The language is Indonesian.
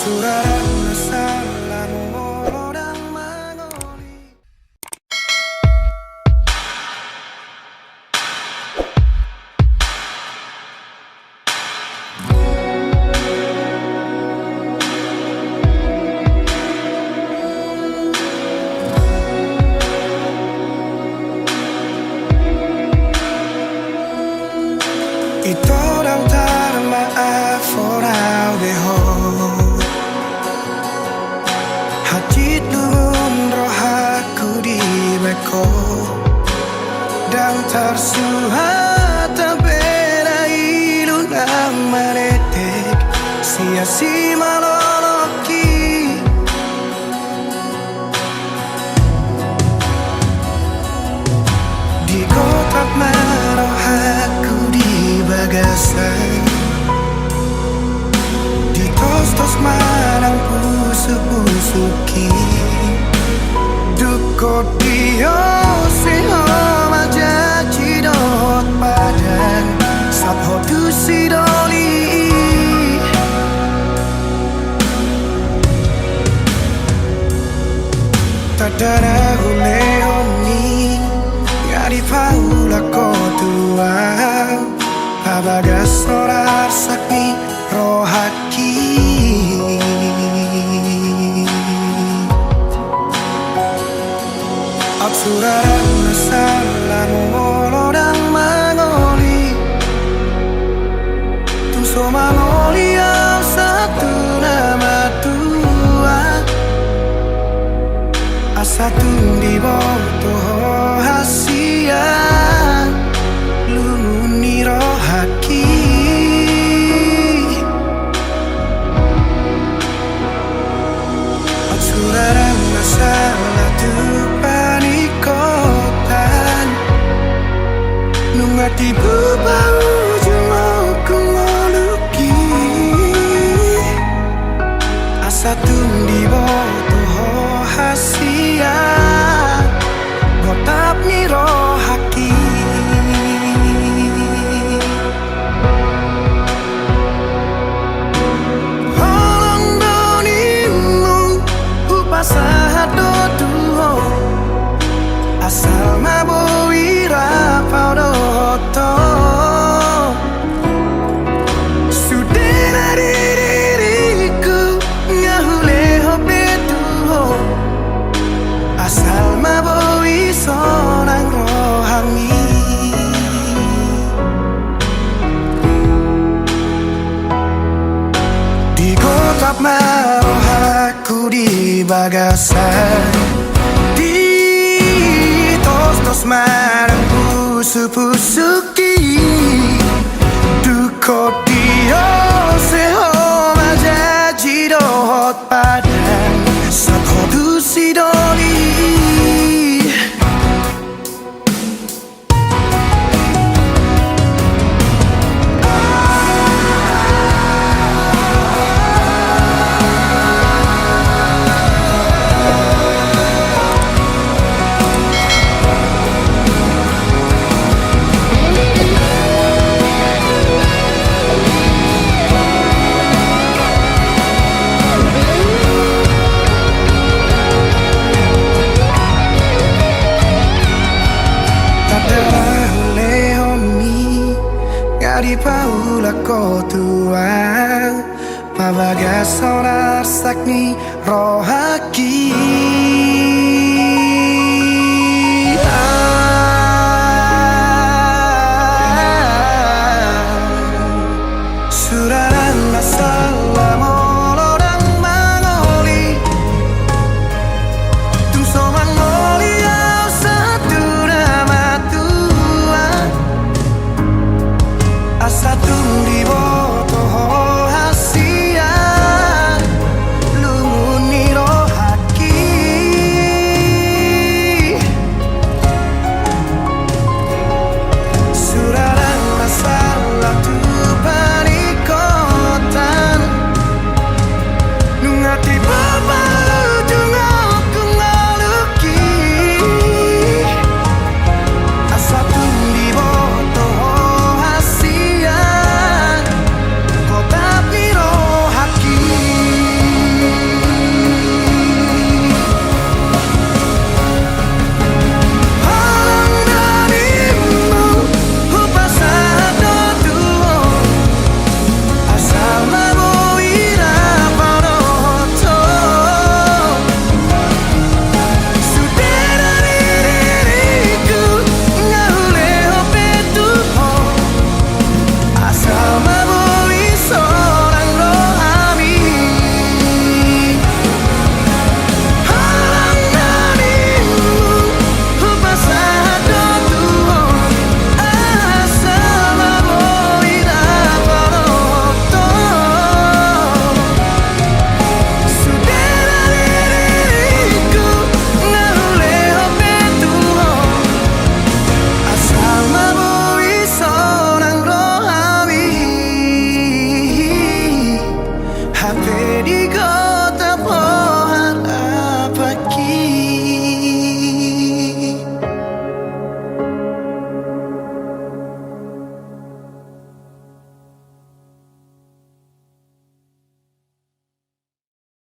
Surah salamu orang mangoli. Itu orang termaaf orang beho hati turun roh aku di beko dan tersuhat terbela ilun ang manetik sia-sia maloloki di kotak maroh aku di bagasan di tos-tos marang pusu-pusuki duko dio seho majaji dot padan sapho tu sidoli tadara hule honi ngari paula kotua abagas sorar sakni rohaki Absurah salamu orang mangoli tu so mangoli yang satu nama tua asatu di bawah hasia luni rohaki Absurah masalah tu panikotan nungati bubau jumau kumoluki asa tundi boto hasia gotap miro haki holong donimu upasahat doduho asal maboi rapau doto sudena diriku ngahule hobetuho asal maboi sonang rohani di kota maroh aku di bagasan tos marang pusu-pusuki duko dio seho majaji dohot padan satho tu sidoli di paula kotua pabagas sonar sakni rohaki